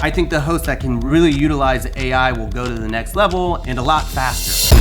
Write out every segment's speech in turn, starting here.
I think the host that can really utilize AI will go to the next level and a lot faster.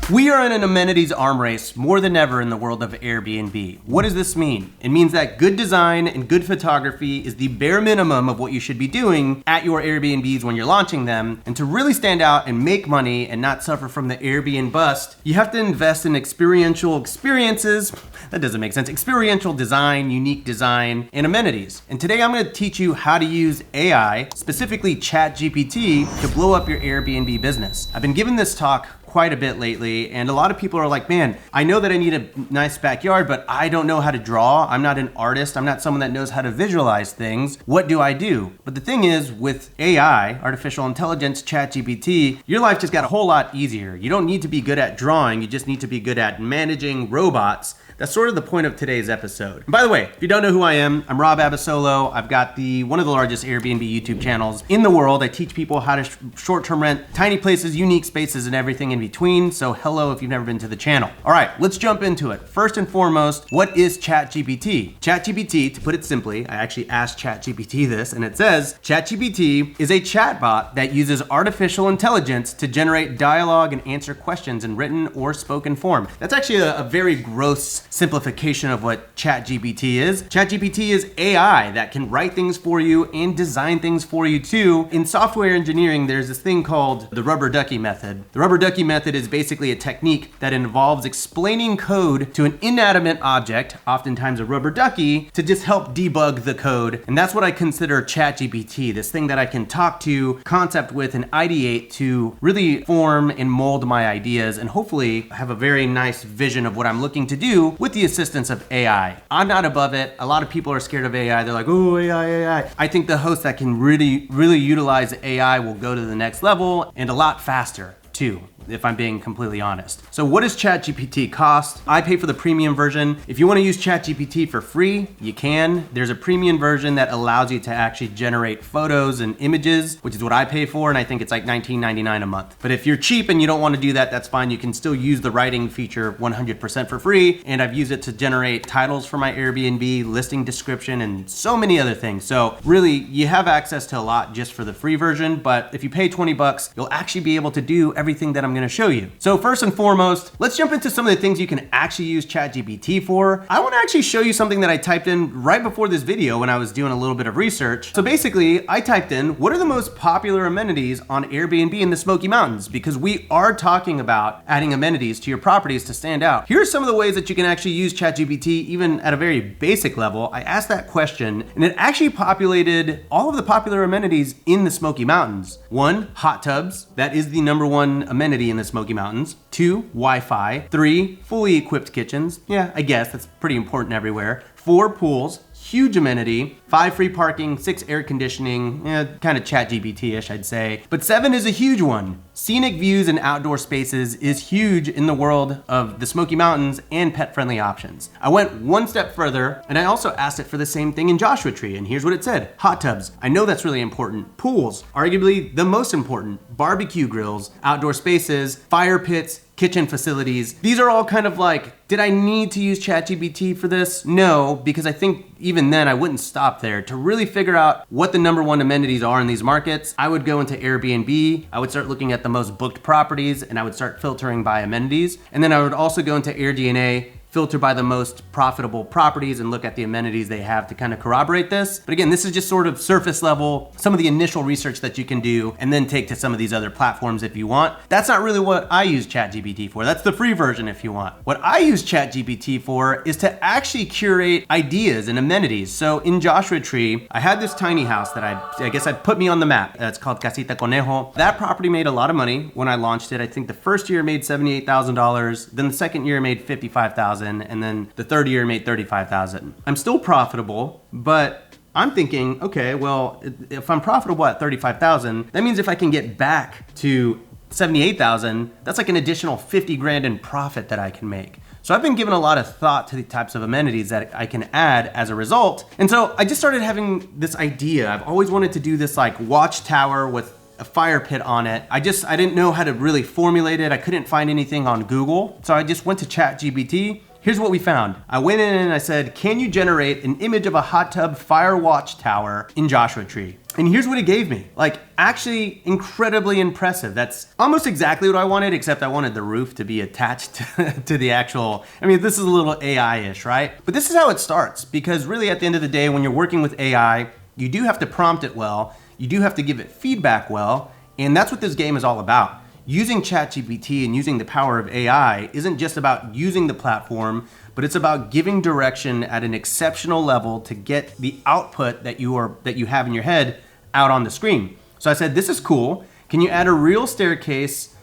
We are in an amenities arm race more than ever in the world of Airbnb. What does this mean? It means that good design and good photography is the bare minimum of what you should be doing at your Airbnbs when you're launching them. And to really stand out and make money and not suffer from the Airbnb bust, you have to invest in experiential experiences. That doesn't make sense. Experiential design, unique design, and amenities. And today I'm gonna teach you how to use AI, specifically ChatGPT, to blow up your Airbnb business. I've been giving this talk quite a bit lately, and a lot of people are like, man, I know that I need a nice backyard, but I don't know how to draw. I'm not an artist. I'm not someone that knows how to visualize things. What do I do? But the thing is, with AI, artificial intelligence, ChatGPT, your life just got a whole lot easier. You don't need to be good at drawing. You just need to be good at managing robots. That's sort of the point of today's episode. And by the way, if you don't know who I am, I'm Rob Abasolo. I've got one of the largest Airbnb YouTube channels in the world. I teach people how to short-term rent tiny places, unique spaces, and everything in between. So hello if you've never been to the channel. All right, let's jump into it. First and foremost, what is ChatGPT? ChatGPT, to put it simply, I actually asked ChatGPT this, and it says, ChatGPT is a chatbot that uses artificial intelligence to generate dialogue and answer questions in written or spoken form. That's actually a very gross simplification of what ChatGPT is. ChatGPT is AI that can write things for you and design things for you too. In software engineering, there's this thing called the rubber ducky method. The rubber ducky method is basically a technique that involves explaining code to an inanimate object, oftentimes a rubber ducky, to just help debug the code. And that's what I consider ChatGPT, this thing that I can talk to, concept with, and ideate to really form and mold my ideas and hopefully have a very nice vision of what I'm looking to do with the assistance of AI. I'm not above it. A lot of people are scared of AI. They're like, oh, AI. I think the host that can really utilize AI will go to the next level and a lot faster too, if I'm being completely honest. So what does ChatGPT cost? I pay for the premium version. If you want to use ChatGPT for free, you can. There's a premium version that allows you to actually generate photos and images, which is what I pay for, and I think it's like $19.99 a month. But if you're cheap and you don't want to do that, that's fine. You can still use the writing feature 100% for free, and I've used it to generate titles for my Airbnb, listing description, and so many other things. So really, you have access to a lot just for the free version, but if you pay 20 bucks, you'll actually be able to do everything that I'm gonna show you. So first and foremost, let's jump into some of the things you can actually use ChatGPT for. I wanna actually show you something that I typed in right before this video when I was doing a little bit of research. So basically, I typed in, what are the most popular amenities on Airbnb in the Smoky Mountains? Because we are talking about adding amenities to your properties to stand out. Here are some of the ways that you can actually use ChatGPT even at a very basic level. I asked that question and it actually populated all of the popular amenities in the Smoky Mountains. 1, hot tubs. That is the #1 amenity in the Smoky Mountains. 2, Wi-Fi. 3, fully equipped kitchens. Yeah, I guess that's pretty important everywhere. 4, pools. Huge amenity. 5, free parking. 6, air conditioning. Kind of ChatGPT-ish, I'd say. But 7 is a huge one. Scenic views and outdoor spaces is huge in the world of the Smoky Mountains and pet-friendly options. I went one step further and I also asked it for the same thing in Joshua Tree, and here's what it said. Hot tubs. I know that's really important. Pools. Arguably the most important. Barbecue grills. Outdoor spaces. Fire pits. Kitchen facilities. These are all kind of like, did I need to use ChatGPT for this? No, because I think even then I wouldn't stop there. To really figure out what the #1 amenities are in these markets, I would go into Airbnb, I would start looking at the most booked properties, and I would start filtering by amenities. And then I would also go into AirDNA, filter by the most profitable properties and look at the amenities they have to kind of corroborate this. But again, this is just sort of surface level, some of the initial research that you can do and then take to some of these other platforms if you want. That's not really what I use ChatGPT for. That's the free version if you want. What I use ChatGPT for is to actually curate ideas and amenities. So in Joshua Tree, I had this tiny house that I guess I'd put me on the map. It's called Casita Conejo. That property made a lot of money when I launched it. I think the first year made $78,000, then the second year made $55,000, and then the third year made $35,000. I'm still profitable, but I'm thinking, okay, well, if I'm profitable at $35,000, that means if I can get back to $78,000, that's like an additional 50 grand in profit that I can make. So I've been giving a lot of thought to the types of amenities that I can add as a result. And so I just started having this idea. I've always wanted to do this like watchtower with a fire pit on it. I didn't know how to really formulate it. I couldn't find anything on Google. So I just went to ChatGPT. Here's what we found. I went in and I said, can you generate an image of a hot tub fire watchtower in Joshua Tree? And here's what it gave me. Like, actually incredibly impressive. That's almost exactly what I wanted, except I wanted the roof to be attached to the actual, I mean, this is a little AI-ish, right? But this is how it starts, because really at the end of the day, when you're working with AI, you do have to prompt it well, you do have to give it feedback well, and that's what this game is all about. Using ChatGPT and using the power of AI isn't just about using the platform, but it's about giving direction at an exceptional level to get the output that you have in your head out on the screen. So I said, this is cool. Can you add a real staircase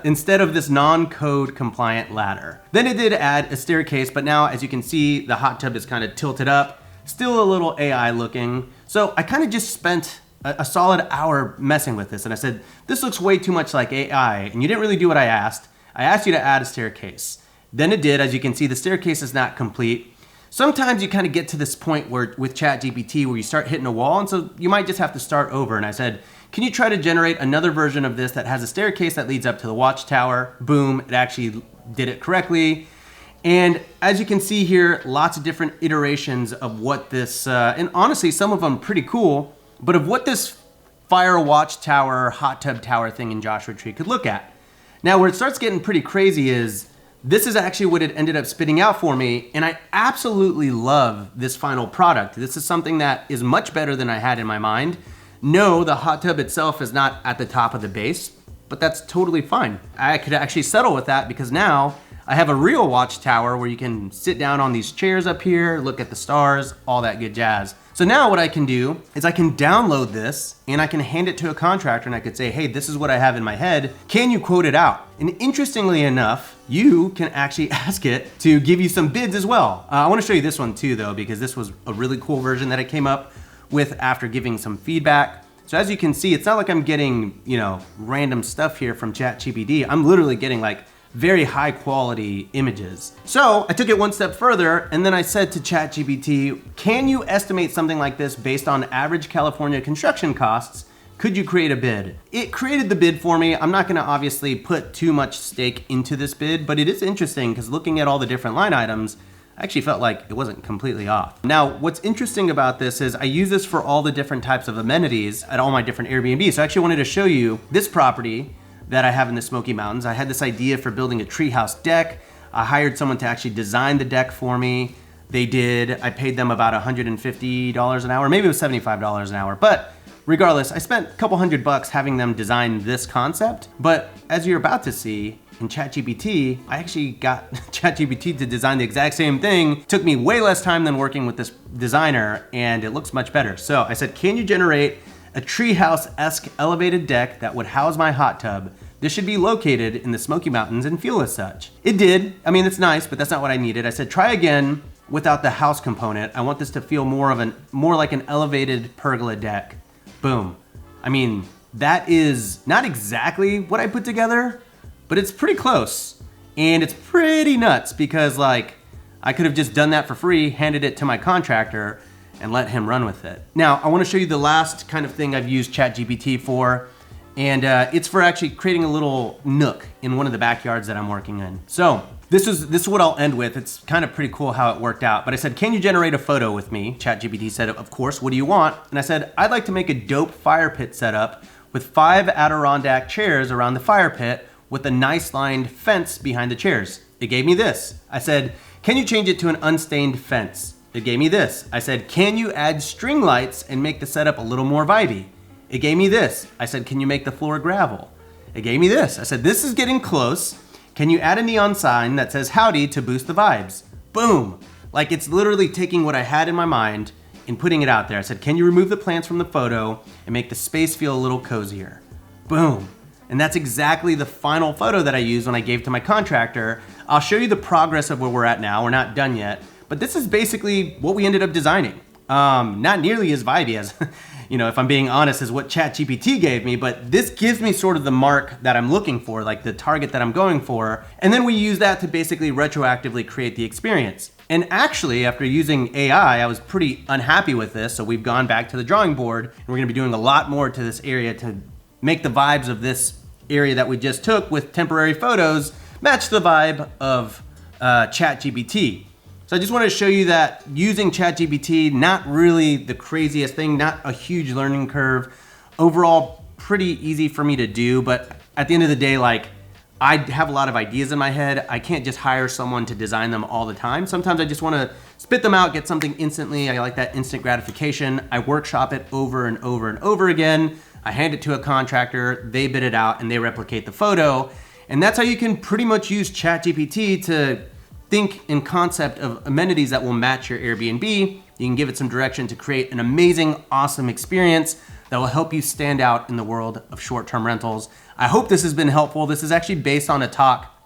instead of this non-code compliant ladder? Then it did add a staircase, but now as you can see, the hot tub is kind of tilted up, still a little AI looking. So I kind of just spent a solid hour messing with this, and I said, this looks way too much like AI, and you didn't really do what I asked. I asked you to add a staircase. Then it did. As you can see, the staircase is not complete. Sometimes you kind of get to this point where with ChatGPT where you start hitting a wall, and so you might just have to start over. And I said, can you try to generate another version of this that has a staircase that leads up to the watchtower? Boom, it actually did it correctly. And as you can see here, lots of different iterations of what this, and honestly, some of them pretty cool, but of what this fire watchtower, hot tub tower thing in Joshua Tree could look at. Now, where it starts getting pretty crazy is, this is actually what it ended up spitting out for me, and I absolutely love this final product. This is something that is much better than I had in my mind. No, the hot tub itself is not at the top of the base, but that's totally fine. I could actually settle with that because now I have a real watchtower where you can sit down on these chairs up here, look at the stars, all that good jazz. So now what I can do is I can download this and I can hand it to a contractor and I could say, hey, this is what I have in my head. Can you quote it out? And interestingly enough, you can actually ask it to give you some bids as well. I want to show you this one too though, because this was a really cool version that I came up with after giving some feedback. So as you can see, it's not like I'm getting, random stuff here from ChatGPT. I'm literally getting like very high quality images. So I took it one step further and then I said to ChatGPT, can you estimate something like this based on average California construction costs? Could you create a bid? It created the bid for me. I'm not gonna obviously put too much stake into this bid, but it is interesting because looking at all the different line items, I actually felt like it wasn't completely off. Now, what's interesting about this is I use this for all the different types of amenities at all my different Airbnbs. So I actually wanted to show you this property that I have in the Smoky Mountains. I had this idea for building a treehouse deck. I hired someone to actually design the deck for me. They did. I paid them about $150 an hour. Maybe it was $75 an hour. But regardless, I spent a couple $100 having them design this concept. But as you're about to see in ChatGPT, I actually got ChatGPT to design the exact same thing. Took me way less time than working with this designer, and it looks much better. So I said, can you generate a treehouse-esque elevated deck that would house my hot tub? This should be located in the Smoky Mountains and feel as such. It did. I mean, it's nice, but that's not what I needed. I said, try again without the house component. I want this to feel more like an elevated pergola deck. Boom. I mean, that is not exactly what I put together, but it's pretty close. And it's pretty nuts because like, I could have just done that for free, handed it to my contractor, and let him run with it. Now, I wanna show you the last kind of thing I've used ChatGPT for, and it's for actually creating a little nook in one of the backyards that I'm working in. So, this is what I'll end with. It's kind of pretty cool how it worked out, but I said, can you generate a photo with me? ChatGPT said, of course, what do you want? And I said, I'd like to make a dope fire pit setup with 5 Adirondack chairs around the fire pit with a nice lined fence behind the chairs. It gave me this. I said, can you change it to an unstained fence? It gave me this. I said, can you add string lights and make the setup a little more vibey? It gave me this. I said, can you make the floor gravel? It gave me this. I said, this is getting close. Can you add a neon sign that says howdy to boost the vibes? Boom. Like it's literally taking what I had in my mind and putting it out there. I said, can you remove the plants from the photo and make the space feel a little cozier? Boom. And that's exactly the final photo that I used when I gave to my contractor. I'll show you the progress of where we're at now. We're not done yet. But this is basically what we ended up designing. Not nearly as vibey as, if I'm being honest, as what ChatGPT gave me, but this gives me sort of the mark that I'm looking for, like the target that I'm going for. And then we use that to basically retroactively create the experience. And actually, after using AI, I was pretty unhappy with this. So we've gone back to the drawing board and we're gonna be doing a lot more to this area to make the vibes of this area that we just took with temporary photos match the vibe of ChatGPT. So I just wanted to show you that using ChatGPT, not really the craziest thing, not a huge learning curve. Overall, pretty easy for me to do, but at the end of the day, like, I have a lot of ideas in my head. I can't just hire someone to design them all the time. Sometimes I just want to spit them out, get something instantly. I like that instant gratification. I workshop it over and over and over again. I hand it to a contractor, they bid it out, and they replicate the photo. And that's how you can pretty much use ChatGPT to think in concept of amenities that will match your Airbnb. You can give it some direction to create an amazing, awesome experience that will help you stand out in the world of short-term rentals. I hope this has been helpful. This is actually based on a talk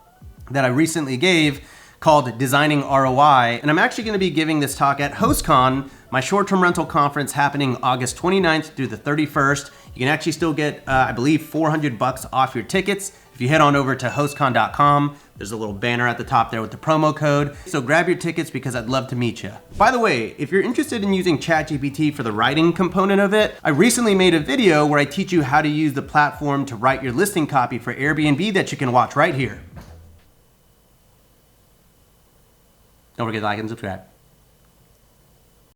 that I recently gave called Designing ROI. And I'm actually gonna be giving this talk at HostCon, my short-term rental conference happening August 29th through the 31st. You can actually still get, I believe, $400 off your tickets. If you head on over to hostcon.com, there's a little banner at the top there with the promo code. So grab your tickets because I'd love to meet you. By the way, if you're interested in using ChatGPT for the writing component of it, I recently made a video where I teach you how to use the platform to write your listing copy for Airbnb that you can watch right here. Don't forget to like and subscribe.